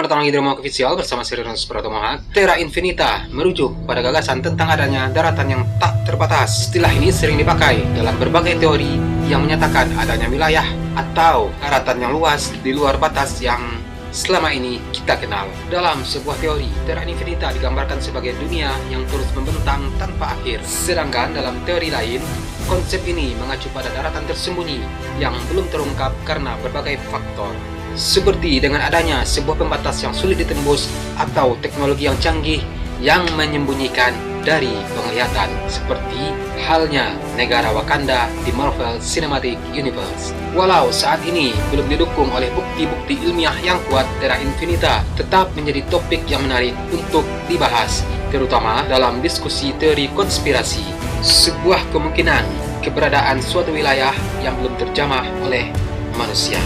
Selamat datang lagi di Rumah Official bersama saya Renus Pratomoha. Terra Infinita merujuk pada gagasan tentang adanya daratan yang tak terbatas. Istilah ini sering dipakai dalam berbagai teori yang menyatakan adanya wilayah atau daratan yang luas di luar batas yang selama ini kita kenal. Dalam sebuah teori, Terra Infinita digambarkan sebagai dunia yang terus membentang tanpa akhir. Sedangkan dalam teori lain, konsep ini mengacu pada daratan tersembunyi yang belum terungkap karena berbagai faktor. Seperti dengan adanya sebuah pembatas yang sulit ditembus atau teknologi yang canggih yang menyembunyikan dari penglihatan, seperti halnya negara Wakanda di Marvel Cinematic Universe. Walau saat ini belum didukung oleh bukti-bukti ilmiah yang kuat, Terra Infinita tetap menjadi topik yang menarik untuk dibahas, terutama dalam diskusi teori konspirasi. Sebuah kemungkinan keberadaan suatu wilayah yang belum terjamah oleh manusia.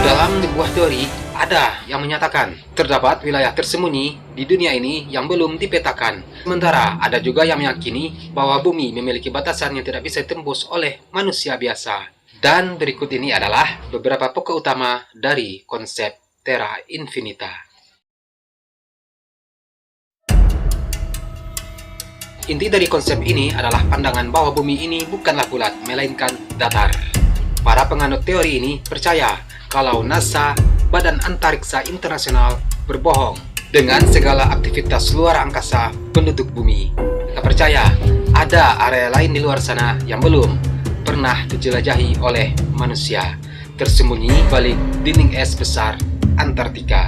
Dalam sebuah teori, ada yang menyatakan terdapat wilayah tersembunyi di dunia ini yang belum dipetakan. Sementara ada juga yang meyakini bahwa bumi memiliki batasan yang tidak bisa ditembus oleh manusia biasa. Dan berikut ini adalah beberapa pokok utama dari konsep Terra Infinita. Inti dari konsep ini adalah pandangan bahwa bumi ini bukanlah bulat, melainkan datar. Para penganut teori ini percaya kalau NASA, Badan Antariksa Internasional, berbohong dengan segala aktivitas luar angkasa penduduk bumi. Mereka percaya ada area lain di luar sana yang belum pernah dijelajahi oleh manusia, tersembunyi balik dinding es besar Antartika.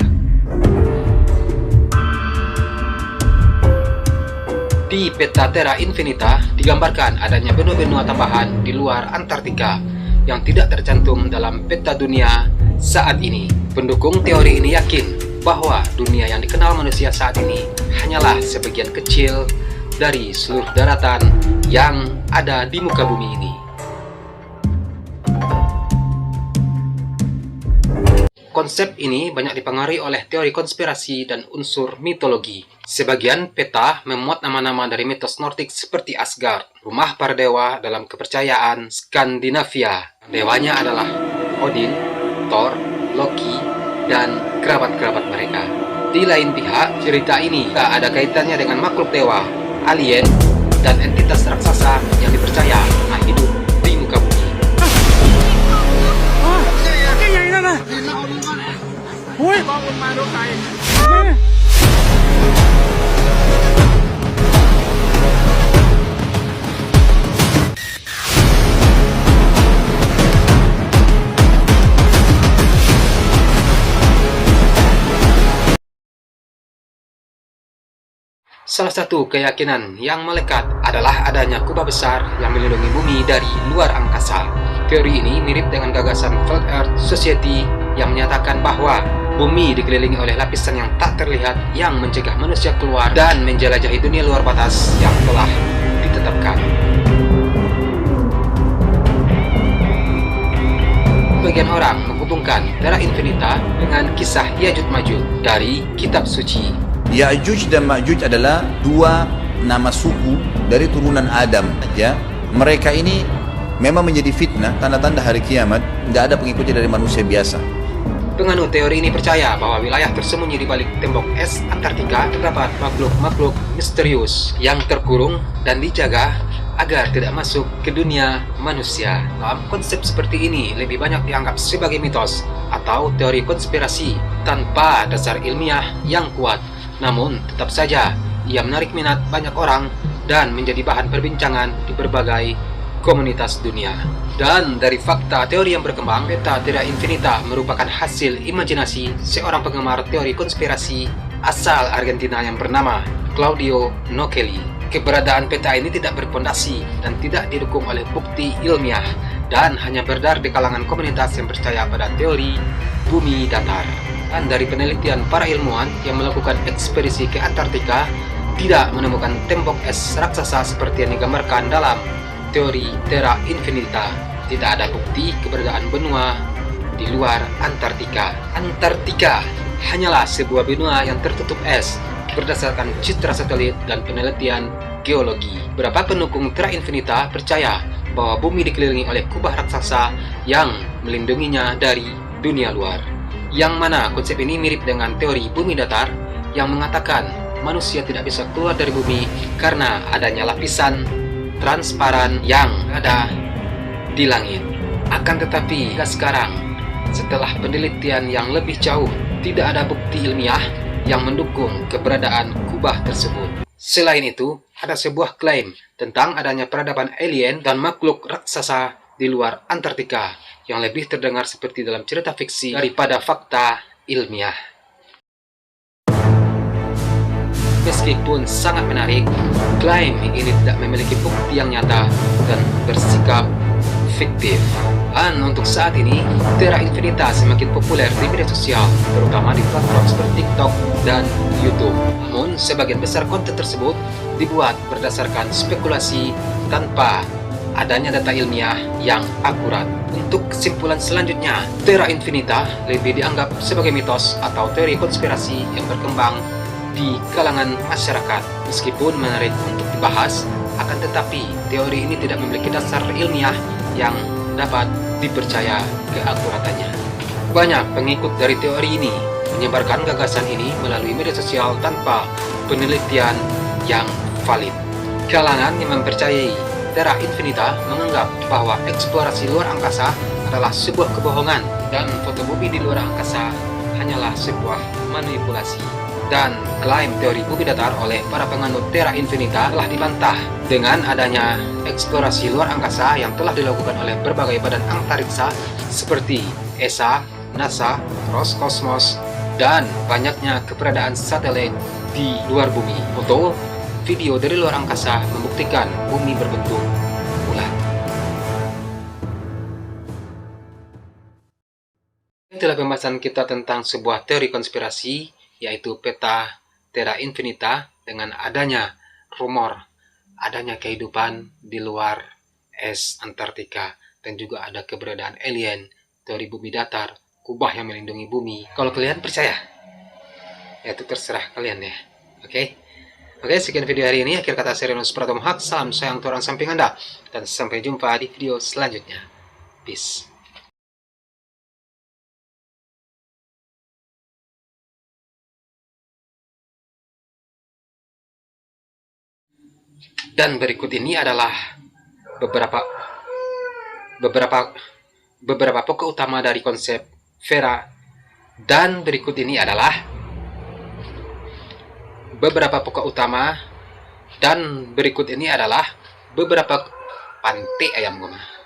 Di peta Terra Infinita digambarkan adanya benua-benua tambahan di luar Antartika yang tidak tercantum dalam peta dunia saat ini. Pendukung teori ini yakin bahwa dunia yang dikenal manusia saat ini hanyalah sebagian kecil dari seluruh daratan yang ada di muka bumi ini. Konsep ini banyak dipengaruhi oleh teori konspirasi dan unsur mitologi. Sebagian peta memuat nama-nama dari mitos Nordik seperti Asgard, rumah para dewa dalam kepercayaan Skandinavia. Dewanya adalah Odin, Thor, Loki, dan kerabat-kerabat mereka. Di lain pihak, cerita ini tak ada kaitannya dengan makhluk dewa, alien, dan entitas raksasa yang dipercaya pernah hidup di muka bumi. Salah satu keyakinan yang melekat adalah adanya kubah besar yang melindungi bumi dari luar angkasa. Teori ini mirip dengan gagasan Flat Earth Society yang menyatakan bahwa bumi dikelilingi oleh lapisan yang tak terlihat yang mencegah manusia keluar dan menjelajahi dunia luar batas yang telah ditetapkan. Bagian orang menghubungkan Terra Infinita dengan kisah Ya'juj Ma'juj dari Kitab Suci. Ya'juj dan Ma'juj adalah dua nama suku dari turunan Adam. Ya, mereka ini memang menjadi fitnah, tanda-tanda hari kiamat. Tidak ada pengikutnya dari manusia biasa. Penganut teori ini percaya bahwa wilayah tersembunyi di balik tembok es Antartika terdapat makhluk-makhluk misterius yang terkurung dan dijaga agar tidak masuk ke dunia manusia. Dalam konsep seperti ini lebih banyak dianggap sebagai mitos atau teori konspirasi tanpa dasar ilmiah yang kuat. Namun, tetap saja ia menarik minat banyak orang dan menjadi bahan perbincangan di berbagai komunitas dunia. Dan dari fakta teori yang berkembang, peta Terra Infinita merupakan hasil imajinasi seorang penggemar teori konspirasi asal Argentina yang bernama Claudio Nocelli. Keberadaan peta ini tidak berpondasi dan tidak didukung oleh bukti ilmiah dan hanya beredar di kalangan komunitas yang percaya pada teori bumi datar. Dan dari penelitian para ilmuwan yang melakukan ekspedisi ke Antartika tidak menemukan tembok es raksasa seperti yang digambarkan dalam teori Terra Infinita. Tidak ada bukti keberadaan benua di luar Antartika. Antartika hanyalah sebuah benua yang tertutup es berdasarkan citra satelit dan penelitian geologi. Beberapa pendukung Terra Infinita percaya bahwa bumi dikelilingi oleh kubah raksasa yang melindunginya dari dunia luar. Yang mana konsep ini mirip dengan teori bumi datar yang mengatakan manusia tidak bisa keluar dari bumi karena adanya lapisan transparan yang ada di langit. Akan tetapi sekarang, setelah penelitian yang lebih jauh, tidak ada bukti ilmiah yang mendukung keberadaan kubah tersebut. Selain itu, ada sebuah klaim tentang adanya peradaban alien dan makhluk raksasa di luar Antartika yang lebih terdengar seperti dalam cerita fiksi daripada fakta ilmiah. Meskipun sangat menarik, klaim ini tidak memiliki bukti yang nyata dan bersikap fiktif. Dan untuk saat ini, Terra Infinita semakin populer di media sosial, terutama di platform seperti TikTok dan YouTube. Namun, sebagian besar konten tersebut dibuat berdasarkan spekulasi tanpa adanya data ilmiah yang akurat. Untuk kesimpulan selanjutnya, Terra Infinita lebih dianggap sebagai mitos atau teori konspirasi yang berkembang di kalangan masyarakat. Meskipun menarik untuk dibahas, akan tetapi teori ini tidak memiliki dasar ilmiah yang dapat dipercaya keakuratannya. Banyak pengikut dari teori ini menyebarkan gagasan ini melalui media sosial tanpa penelitian yang valid. Kalangan yang mempercayai Terra Infinita menganggap bahwa eksplorasi luar angkasa adalah sebuah kebohongan dan foto bumi di luar angkasa hanyalah sebuah manipulasi. Dan klaim teori bumi datar oleh para penganut Terra Infinita telah dibantah dengan adanya eksplorasi luar angkasa yang telah dilakukan oleh berbagai badan antariksa seperti ESA, NASA, Roskosmos, dan banyaknya keberadaan satelit di luar bumi. Foto, video dari luar angkasa membuktikan bumi berbentuk bulat. Itulah pembahasan kita tentang sebuah teori konspirasi, yaitu peta Terra Infinita, dengan adanya rumor adanya kehidupan di luar es Antartika dan juga ada keberadaan alien, teori bumi datar, kubah yang melindungi bumi. Kalau kalian percaya, ya itu terserah kalian ya. Oke, sekian video hari ini. Akhir kata, Serenus Pratomohak, salam sayang untuk orang samping Anda, dan sampai jumpa di video selanjutnya. Peace. Dan berikut ini adalah beberapa pokok utama dari konsep Vera. Dan berikut ini adalah beberapa pokok utama. Dan berikut ini adalah beberapa pantai ayam goma.